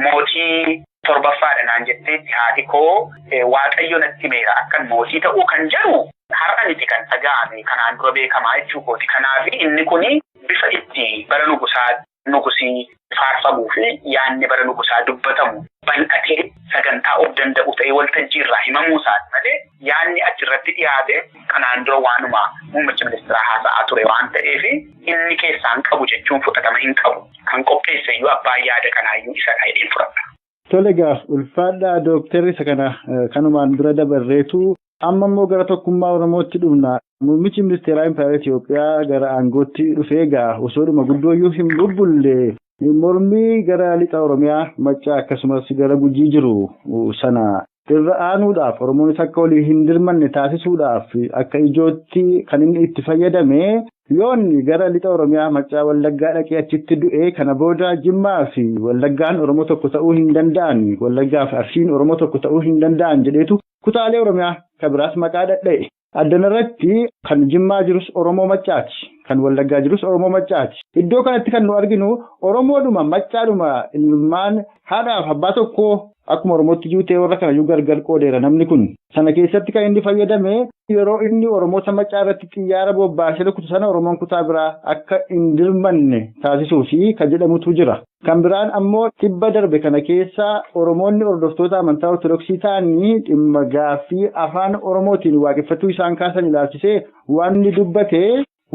mootii torbaffaadha naan jetteetti haati koo waaqayyo natti meera akkan mootii ta'uu kan jedhu har'a miti kan dhaga'ame kanaan dura beekamaa jechuu kooti. Kanaaf inni kun bifa itti bara nugusii faarfamuu fi yaadni bara nugusaa dubbatamu bal'atee sagantaa of danda'u ta'ee waltajjii irraa himamuu isaati malee yaadni achirratti dhiyaate kanaan dura waanuma muummicha ministeeraa haasa'aa ture waan ta'eef inni keessaan qabu jechuun fudhatama hin qabu. Kan qopheesse iyyuu abbaan yaada kanaayyuu isa dhaayeen fudhata.
Tole gaaf ulfaadhaa dooktarri isa kana kanumaan dura dabarreetu amma immoo gara tokkummaa Oromootti dhufna. Muummichi ministeeraa Impaayera Itoophiyaa gara aangootti dhufee egaa osoodhuma guddooyyuu hin bubbulle. Mormii gara lixa Oromiyaa Maccaa akkasumas gara Gujii jiru sana irra aanuudhaaf Oromoonis akka walii hin dirmanne taasisuudhaaf akka ijootti kan inni itti fayyadame yoonni gara lixa Oromiyaa Maccaa Wallaggaa dhaqee achitti du'ee kana booda Jimmaa fi Wallaggaan Oromoo tokko ta'uu hin danda'an Wallaggaa fi Arsiin Oromoo tokko ta'uu hin danda'an jedheetu kutaalee Oromiyaa kan biraas maqaa dhadha'e. Addanarratti kan Jimmaa jirus Oromoo Maccaati. Kan Wallaggaa jirus Oromoo Maccaati. Iddoo kanatti kan nu arginu Oromoodhuma Maccaadhuma ilmaan haadhaaf abbaa tokko akkuma Oromootti juutee warra kana iyyuu gargar qoodeera namni kun. Sana keessatti kan inni fayyadame yeroo inni Oromoota Maccaa irratti xiyyaara bobbaasee kutu sana Oromoon kutaa biraa akka hin dirmanne taasisuu fi kan jedhamutu jira. Kan biraan ammoo tibba darbe kana keessa Oromoonni hordoftoota amantaa Ortodoksii ta'anii dhimma gaaffii afaan Oromootiin waaqeffachuu isaan kaasan ilaalchisee waan inni dubbate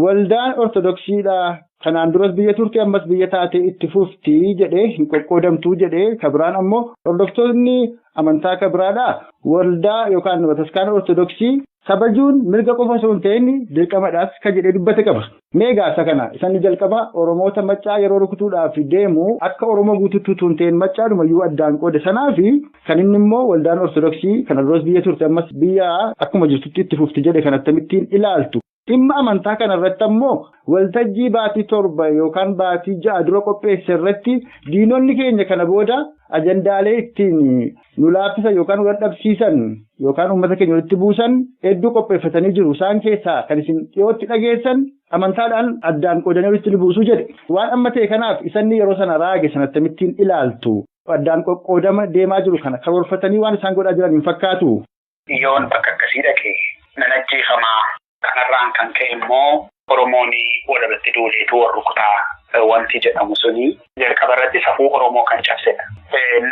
waldaan Ortodoksiidha. Kanaan duras biyya turte ammas biyya taate itti fufti jedhee hin qoqqoodamtuu jedhee kabiraan ammoo hordoftoonni amantaa kabiraadha waldaa yookaan bataskaana Ortodoksii kabajuun mirga qofa osoo hin ta'in dirqamadhaas ka jedhee dubbate qaba. Meegaasa kana isaan jalqaba Oromoota maccaa yeroo rukutuudhaaf deemu akka Oromoo guutuutti tun ta'in maccaadhumayyuu addaan qoode sanaafi kan inni immoo waldaan Ortodoksii kana duras biyya turte ammas biyya akkuma jirtutti itti fufti jedhe kan akkamittiin ilaaltu. Dhimma amantaa kana irratti ammoo waltajjii baatii 7 yookaan baatii 6 dura qopheesse irratti diinonni keenya kana booda ajandaalee ittiin nu laaffisan yookaan nu dadhabsiisan yookaan uummata keenya walitti buusan hedduu qopheeffatanii jiru. Isaan keessaa kan isin dhiyootti dhageessan amantaadhaan addaan qoodanii walitti buusuu jedhe. Waan amma ta'e kanaaf isanni yeroo sana raage sanatti akkamittiin ilaaltu? Addaan qoqqoodama deemaa jiru kana karoorfatanii waan isaan godhaa jiran hin fakkaatu.
Yoon bakka akkasii dhaqee nan ajjeefamaa. Kanarraan kan ka'e immoo Oromoon walirratti duuleetu wal rukutaa wanti jedhamu suni jalqaba irratti safuu Oromoo kan cabsedha.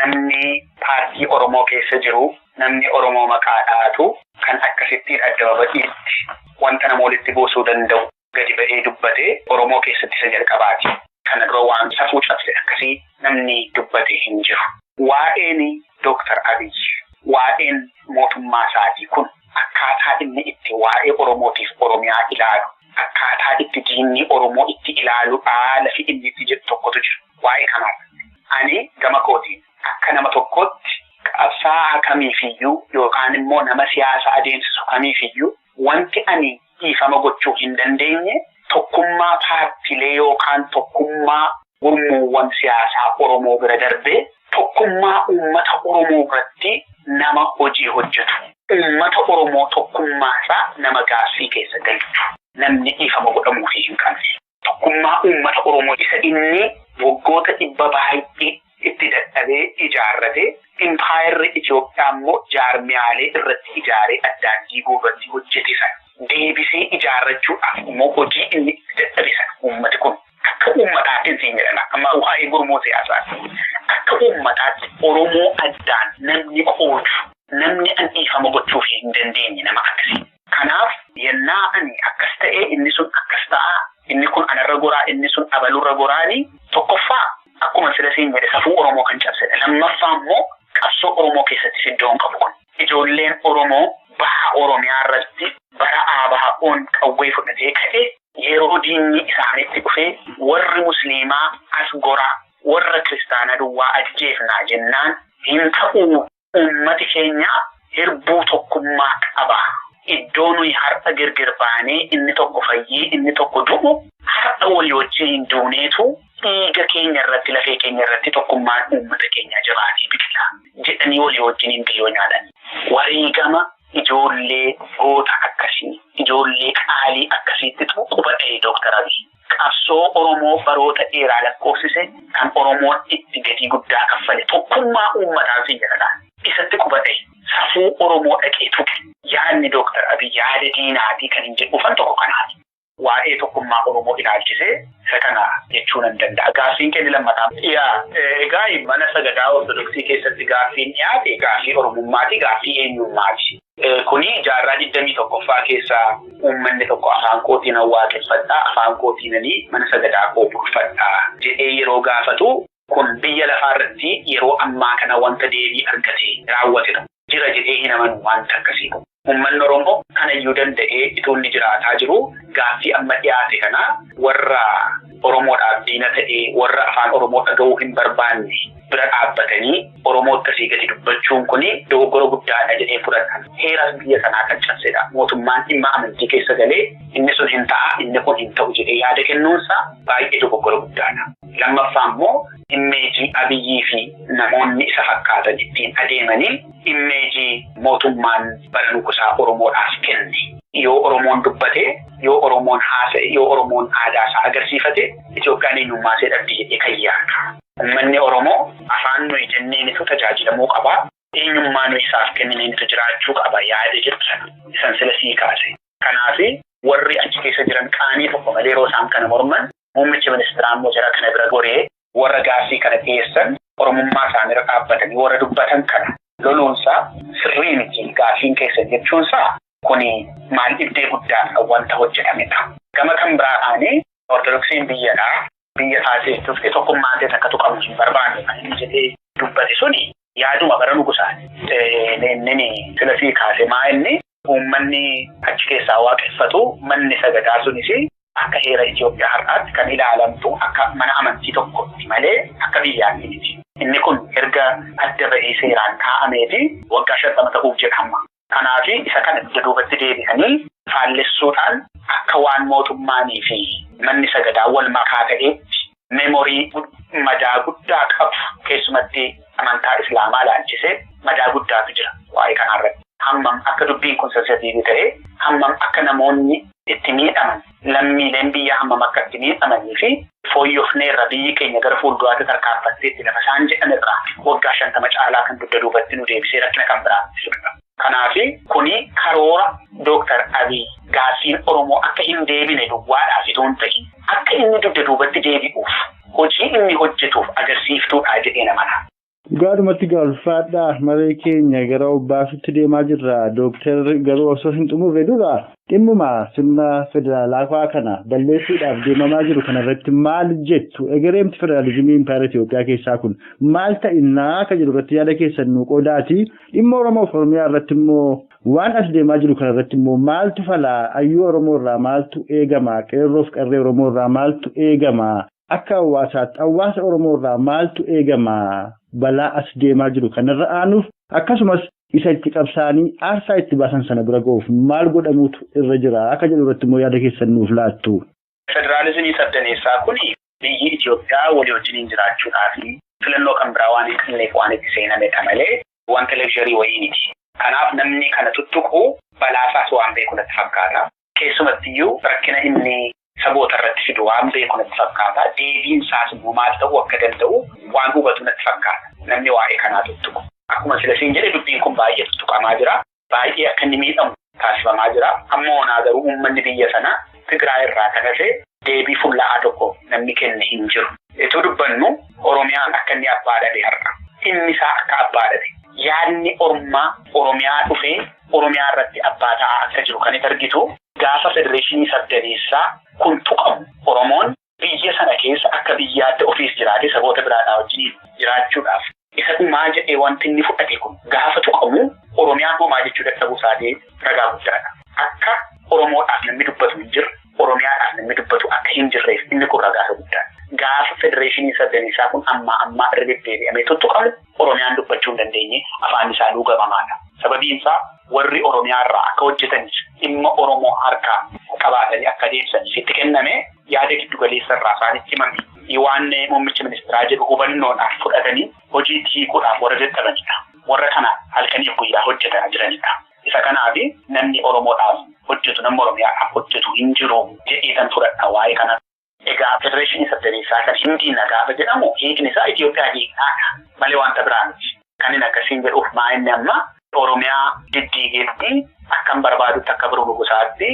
Namni paartii Oromoo keessa jiru namni Oromoo maqaa dhaatu kan akkasittiin adda baba'iitti wanta nama walitti buusuu danda'u gadi ba'ee dubbate Oromoo keessatti isa jalqabaati. Kana dura waan safuu cabse akkasii namni dubbate hin jiru. Waa'een Dooktar Abiyyi waa'een mootummaa isaatii kun akkaataa inni itti waa'ee Oromootiif Oromiyaa ilaalu akkaataa itti diinni Oromoo itti ilaaluudha lafi inni itti jedhu tokkotu jira. Waa'ee kanaaf ani gama kootiin akka nama tokkotti qabsaa'aa kamiifiyyuu yookaan immoo nama siyaasa adeemsisu kamiifiyyuu wanti ani dhiifama gochuu hin dandeenye tokkummaa paartiilee yookaan tokkummaa gurmuuwwan siyaasaa Oromoo bira darbee tokkummaa uummata Oromoo biratti nama hojii hojjetu. Uummata Oromoo tokkummaasaa nama gaaffii keessa galchu. Namni dhiifama godhamuu hin qabne. Tokkummaa uummata Oromoo isa inni waggoota 100 baay'ee itti dadhabee ijaarrate impaayirri Itoophiyaa immoo jaarmiyaalee irratti ijaaree addaan diiguu irratti hojjete sana deebisee ijaarrachuudhaaf immoo hojii inni itti dadhabe sana uummati kun akka uummataatti siin jedhama. Amma waa'ee gurmuu siyaasaati. Akka uummataatti Oromoo addaan namni qoodu. Namni an dhiifama gochuuf hin dandeenye nama akkasii. Kanaaf yennaa ani akkas ta'ee inni sun akkas ta'a inni kun anarra goraa inni sun abalurra goraanii tokkoffaa akkuma sila siin jedhe safuu Oromoo kan cabsedha. Lammaffaa immoo qabsoo Oromoo keessatti iddoon qabu kun. Ijoolleen Oromoo baha Oromiyaa irratti bara ABO'n qawwee fudhatee ka'e yeroo diinni isaanitti dhufee warri Musliimaa as goraa warra Kiristaanaa duwwaa ajjeefnaa jennaan hin ta'uu. Uummati keenya hirbuu tokkummaa qaba. Iddoo nuyi har'a girgir baanee inni tokko fayyee inni tokko du'u har'a walii wajjin hin duuneetu dhiiga keenya irratti lafee keenya irratti tokkummaan uummata keenya jabaatee biqila jedhanii walii wajjin hin biyyoo nyaadhan. Wareegama ijoollee goota akkasii ijoollee qaalii akkasiitti quba dha'ee Dooktar Abiyyi. Qabsoo Oromoo baroota dheeraa lakkoofsise kan Oromoon itti gatii guddaa kaffale tokkummaa uummataa fi jedhadhaan. Isatti quba dha'e safuu Oromoo dhaqee tuqe yaadni Dooktar Abiyyi yaada diinaatii kan hin jedhuufan tokko kanaati. Waa'ee tokkummaa Oromoo ilaalchisee isa kana jechuu nan danda'a. Gaaffiin kenni lammataa. Egaa mana sagadaa Ortodoksii keessatti gaaffiin dhiyaate gaaffii Oromummaati gaaffii eenyummaati. Kuni jaarraa 21ffaa keessaa uummanni tokko afaan kootiin waaqeffadhaa afaan kootiinanii mana sagadaa koo bulfadhaa jedhee yeroo gaafatu kun biyya lafaa irratti yeroo ammaa kana wanta deebii argate raawwatedha. Jira jedhee hin amanu wanta akkasii. Uummanni Oromoo kanayyuu danda'ee itoo inni jiraataa jiru gaaffii amma dhiyaate kana warra Oromoodhaaf diina ta'ee warra afaan Oromoo dhaga'uu hin barbaanne bira dhaabbatanii Oromoo akkasii gadi dubbachuun kuni dogoggora guddaadha jedhee fudhatan. Heeras biyya kanaa kan cabsedha. Mootummaan dhimma amantii keessa galee inni sun hin ta'a inni kun hin ta'u jedhee yaada kennuunsaa baay'ee dogoggora guddaadha. Lammaffaa immoo immeejii Abiyyii fi namoonni isa fakkaatan ittiin adeemanii immeejii mootummaan bara nugusaa Oromoodhaaf kenne. Yoo Oromoon dubbate, yoo Oromoon haasa'e, yoo Oromoon aadaa isaa agarsiifate, Itoophiyaan eenyummaa ishee dhabdi jedhee kan yaadu. Uummanni Oromoo afaan nuyi jenneenitu tajaajilamuu qaba. Eenyummaa nuyi isaaf kennineenitu jiraachuu qaba yaada jedhu sana. Isan sila sii kaase. Kanaaf warri achi keessa jiran qaanii tokko malee yeroo isaan kana morman muummichi ministeeraa immoo jara kana bira goree warra gaaffii kana dhiyeessan oromummaa isaanii dhaabbatanii warra dubbatan kana loluunsaa sirrii miti gaaffiin keessan jechuunsaa kuni maal dhibdee guddaa wanta hojjetamedha. Gama kan biraadhaanii ortodoksiin biyya taasiftuuf tokkummaa ta'e akka tuqamu hin barbaanne kan inni jedhee dubbate suni yaaduma bara nugusaati. Inni filasii kaase maa inni uummanni achi keessaa waaqeffatu manni sagadaa sunis akka heera Itoophiyaa har'aatti kan ilaalamtu akka mana amantii tokkotti malee akka biyyaatti miti. Inni kun erga adda ba'ee seeraan kaa'ameeti waggaa 50 ta'uuf jedhama. Kanaaf isa kana duubatti deebi'anii faallessuudhaan akka waan mootummaanii fi manni sagadaa wal makaa ta'eetti meemorii madaa guddaa qabu keessumatti amantaa Islaamaa laalchisee madaa guddaatu jira waa'ee kanarratti. Hammam akka dubbiin kun sensitiivii ta'e hammam akka namoonni itti miidhaman lammiileen biyya hammam akka itti miidhamanii fi fooyyofneerra biyyi keenya gara fuulduraatti tarkaanfatteetti lafa isaan jedhan irraa waggaa 50 caalaa kan dugda duubatti nu deebisee rakkina kan biraatti jirudha. Kanaaf kuni karoora Dooktar Abiy gaaffiin Oromoo akka hin deebine duwwaadhaaf itoo hin ta'in akka inni dugda duubatti deebi'uuf hojii inni hojjetuuf agarsiiftuudha jedhee namana.
Gaadhumatti ulfaadhaa maree keenya gara obbaafitti deemaa jirra. Dooktar garuu osoo hin xumurre dura dhimmuma sirna federaalaa kana balleessuudhaaf deemamaa jiru kanarratti maal jettu? Egereemti federaalizimii impaayera Itoophiyaa keessaa kun maal ta'innaa akka jiru irratti yaada keessan nu qoodaati. Dhimma Oromoo fi Oromiyaa irratti immoo waan as deemaa jiru kanarratti immoo maaltu falaa? Hayyuu Oromoo irraa maaltu eegama? Qeerroo fi qarree Oromoo irraa maaltu eegama? Akka hawaasaatti hawaasa Oromoo irraa maaltu eegama? Balaa as deemaa jiru kanarra aanuuf akkasumas isa itti qabsaanii aarsaa itti baasan sana bira ga'uuf maal godhamuutu irra jira akka jedhu irratti immoo yaada keessan nuuf laattu.
Federaalizimii saddaneessaa kuni biyyi Itoophiyaa walii wajjin jiraachuudhaa fi filannoo kan biraa waan hin qabneef waan itti seenamedha malee wanta leksharii wayii miti. Kanaaf namni kana tuttuqu balaasaas waan beeku natti fakkaata. Keessumattiyyuu rakkina inni saboota irratti fidu waan beeku natti fakkaata. Deebiin isaas immoo maal ta'uu akka danda'u waan hubatu natti fakkaata. Namni waa'ee kanaa tuttuqu. Akkuma silasiin jedhe dubbiin kun baay'ee tuttuqamaa jira. Baay'ee akka inni miidhamu taasifamaa jira. Amma onaa garuu uummanni biyya sana Tigraay irraa kan hafe deebii fullaa'aa tokko namni kenne hin jiru. Itoo dubbannu Oromiyaan akka inni abbaa dhabe har'a. Inni isaa akka abbaa dhabe. Yaadni Ormaa Oromiyaa dhufee Oromiyaa irratti abbaa ta'aa akka jiru kan argitu gaafa federeeshinii saddaneessaa kun tuqamu Oromoon biyya sana keessa akka biyyaatti ofiis jiraate saboota biraadhaa wajjin jiraachuudhaaf isa dhumaa jedhee wanti inni fudhate kun gaafa tuqamu Oromiyaan homaa jechuu dadhabuu isaanii ragaa guddaadha. Akka Oromoodhaaf namni dubbatu hin jirre Oromiyaadhaaf namni dubbatu akka hin jirreef inni kun ragaa guddaadha. Gaafa federeeshinii saddaneessaa kun ammaa irra deddeebi'amee tuttuqamu Oromiyaan dubbachuu hin dandeenye afaan isaa luugamaadha. Sababiin isaa warri Oromiyaa irraa akka hojjetanis dhimma Oromoo harkaa qabaatanii akka deemsanis itti kenname yaada giddu galeessa irraa isaanitti himame. Waan muummichi ministeeraa jedhu hubannoodhaaf fudhatanii hojii hiikuudhaaf warra dadhabanidha. Warra kana halkanii guyyaa hojjetaa jiranidha. Isa kanaaf namni Oromoodhaaf hojjetu namni Oromiyaadhaaf hojjetu hin jiru jedheetan fudhadha waa'ee kana. Egaa federeeshinii saddaneessaa kan Hindii nagaaba jedhamu hiikni isaa Itoophiyaa hiiknaadha malee wanta biraa miti. Kan inni akkasiin jedhuuf maa inni amma Oromiyaa diddiigeetti akkan barbaadutti akka biroo gosaatti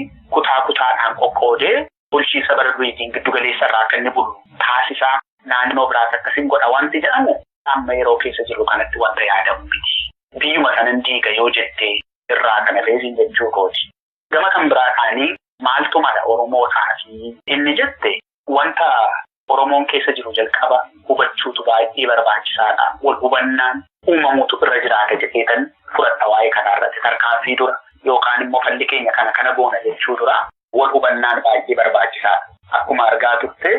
kutaadhaan qoqqoodee bulchiinsa bara duriitiin giddu galeessa irraa akka inni bulu taasisaa naannoo biraatti akkasiin godha wanti jedhamu amma yeroo keessa jiru kanatti wanta yaadamu miti. Biyyuma sanan diiga yoo jettee irraa kana feesiin jechuu kooti. Gama kan biraa ta'anii maaltu mala Oromoo taasii inni jette wanta Oromoon keessa jiru jalqaba hubachuutu baay'ee barbaachisaadha. Wal hubannaan uumamuutu irra jiraata jedheetan fudhadha waa'ee kanarratti tarkaanfii dura yookaan immoo falli keenya kana boona jechuu dura wal hubannaan baay'ee barbaachisaadha. Akkuma argaa turte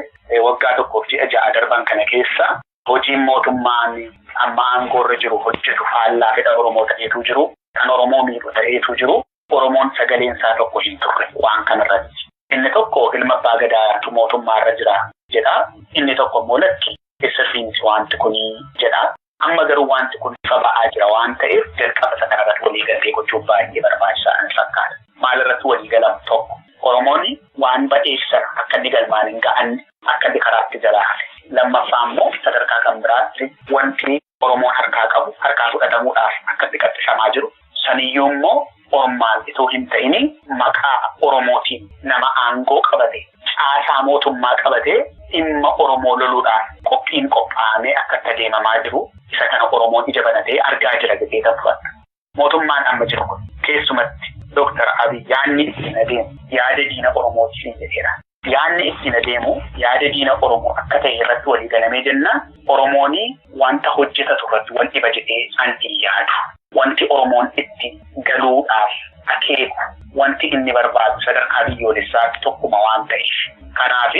waggaa tokkoof ji'a 6 darban kana keessa hojiin mootummaan amma aangoorra jiru hojjetu faallaa fedha Oromoo ta'eetu jiru kan Oromoo miidhu ta'eetu jiru Oromoon sagaleen isaa tokko hin turre waan kanarratti. Inni tokko ilma abbaa gadaatu mootummaarra jira jedha. Inni tokko immoo lakki eessasiinsi wanti kunii jedha. Amma garuu wanti kun ifa ba'aa jira waan ta'eef jalqaba isa kanarratti waliigaltee gochuuf baay'ee barbaachisaa fakkaata. Maalirratti waliigalamu tokko Oromoon waan ba'eef sana akka inni galmaan hin ga'anne akka inni karaatti jalaa hafe. Lammaffaa immoo sadarkaa kan biraatti wanti Oromoon harkaa fudhatamuudhaaf akka itti qaxxishamaa jiru. Saniyyuu immoo Ormaan itoo hin ta'in maqaa Oromootiin nama aangoo qabate caasaa mootummaa qabatee dhimma Oromoo loluudhaan qophiin qophaa'amee akka adeemamaa jiru isa kana Oromoon ija banatee argaa jira jedhee fudhata. Mootummaan amma jiru kun keessumatti Dr. Abiy yaadni ittiin adeemu yaada diina Oromooti jedheera. Yaadni ittiin adeemu yaada diina Oromoo akka ta'e irratti walii galamee jennaan Oromoon wanta hojjetatu irratti wal dhiba jedhee anti yaadu. Wanti Oromoon itti galuudhaaf akeeku wanti inni barbaadu sadarkaa biyyoolessaatti tokkuma waan ta'eef. Kanaaf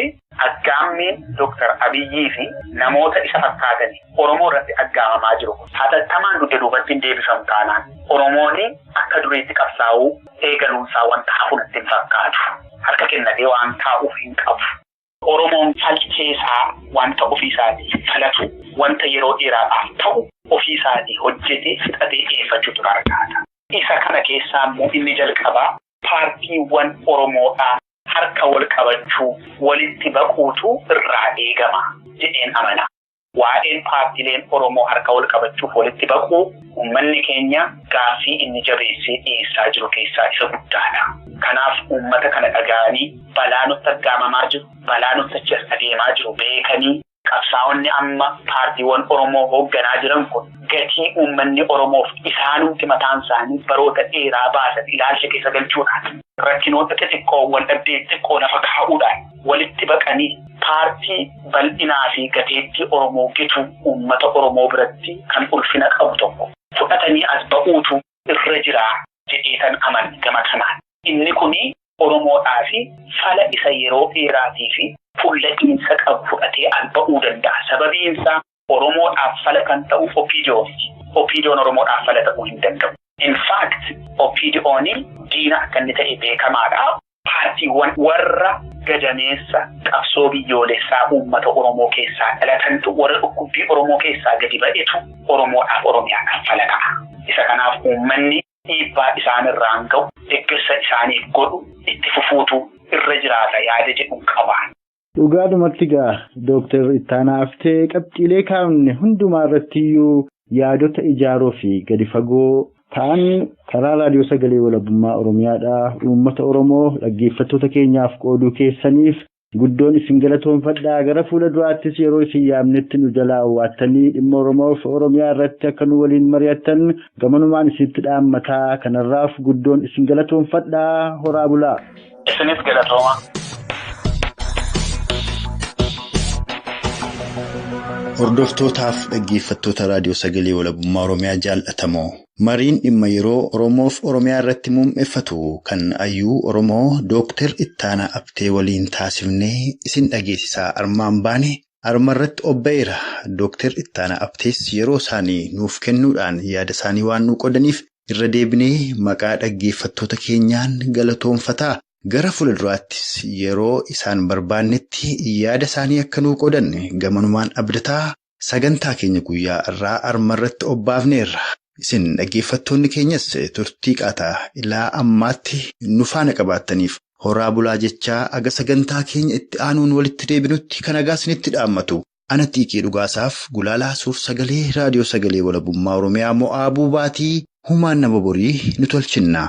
aggaammiin Dr. Abiyyii fi namoota isa fakkaatanii Oromoo irratti aggaamamaa jiru. Hatattamaan dugda duubatti hin deebifamu taanaan Oromoon akka duriitti qabsaa'uu eegaluunsaa wanta hafu natti hin fakkaatu. Harka kennatee waan taa'uuf hin qabu. Oromoon falcheesaa wanta ofiisaatii falatu wanta yeroo dheeraadhaaf ta'u ofiisaatii hojjetee fixatee dhiyeeffachuutu barbaada. Isa kana keessaa immoo inni jalqabaa paartiiwwan Oromoodhaa harka wal qabachuu walitti baquutu irraa eegama jedheen amana. Waa'een paartiileen Oromoo harka wal qabachuuf walitti baquu uummanni keenya gaaffii inni jabeessee dhiyeessaa jiru keessaa isa guddaadha. Kanaaf uummata kana dhaga'anii balaa nutti aggaamamaa jiru, balaa nutti achas adeemaa jiru beekanii qabsaa'onni amma paartiiwwan Oromoo hoogganaa jiran kun gatii uummanni Oromoof isaanumti mataan isaanii baroota dheeraa baasan ilaalcha keessa galchuudhaan rakkinoota xixiqqoo wal dhabdee xixiqqoo lafa kaa'uudhaan walitti baqanii paartii bal'inaa fi gateettii Oromoo gitu uummata Oromoo biratti kan ulfina qabu tokko fudhatanii as ba'uutu irra jiraa jedheetan aman gama kanaan. Inni kuni Oromoodhaa fi fala isa yeroo dheeraatii fi fuulla'iinsa qabu fudhatee as ba'uu danda'a. Sababiinsaa Oromoodhaaf fala kan ta'u Opiidiyooti. Opiidiyoon Oromoodhaaf fala ta'uu hin danda'u. In fact, Opiidiyoon diina akka inni ta'e beekamaadha. Paartiiwwan warra gadameessa qabsoo biyyoolessaa uummata Oromoo keessaa dhalatantu warra dhukkubbii Oromoo keessaa gadi ba'etu Oromoodhaaf Oromiyaadhaaf fala ta'a. Isa kanaaf uummanni dhiibbaa isaanirraan ga'u deeggarsa isaaniif godhu itti fufuutu irra jiraata yaada jedhu qabaan.
Dhugaadhumatti gaa Dooktar Ittaanaa Haftee qabxiilee kaa'amne hundumaa irrattiyyuu yaadota ijaaroo fi gadi fagoo ta'an karaa raadiyoo sagalee walabummaa Oromiyaadhaa uummata Oromoo dhaggeeffattoota keenyaaf qooduu keessaniif guddoon isin galatoonfadhaa. Gara fuula duraattis yeroo isin yaamnetti nu jalaa waattanii dhimma Oromoof Oromiyaa irratti akka nu waliin mari'attan gamanumaan isinitti dhaammataa kanarraaf guddoon isin galatoonfadhaa. Horaa bulaa.
Isinis galatooma.
Hordoftootaaf dhaggeeffattoota raadiyoo sagalee walabummaa Oromiyaa jaallatamoo mariin dhimma yeroo Oromoof Oromiyaa irratti muummeeffatu kan ayyuu Oromoo Dooktar Ittaanaa Haftee waliin taasifnee isin dhageessisaa armaan baane armarratti obba'eera. Dooktar Ittaanaa Haftees yeroo isaanii nuuf kennuudhaan yaada isaanii waan nu qodaniif irra deebinee maqaa dhaggeeffattoota keenyaan galatoonfataa. Gara fuulduraattis yeroo isaan barbaannetti yaada isaanii akka nuu qodan gamanumaan abdataa sagantaa keenya guyyaa irraa armarratti obbaafneerra. Isin dhaggeeffattoonni keenyas turtii qaataa ilaa ammaatti nu faana qabaattaniif horaa bulaa jechaa aga sagantaa keenya itti aanuun walitti deebinutti kan nagaa isinitti dhaammatu. Ana Xiiqii Dhugaasaaf gulaalaa suur sagalee raadiyoo sagalee walabummaa Oromiyaa Mo'aabuu Baatii humaan nama borii nu tolchinna.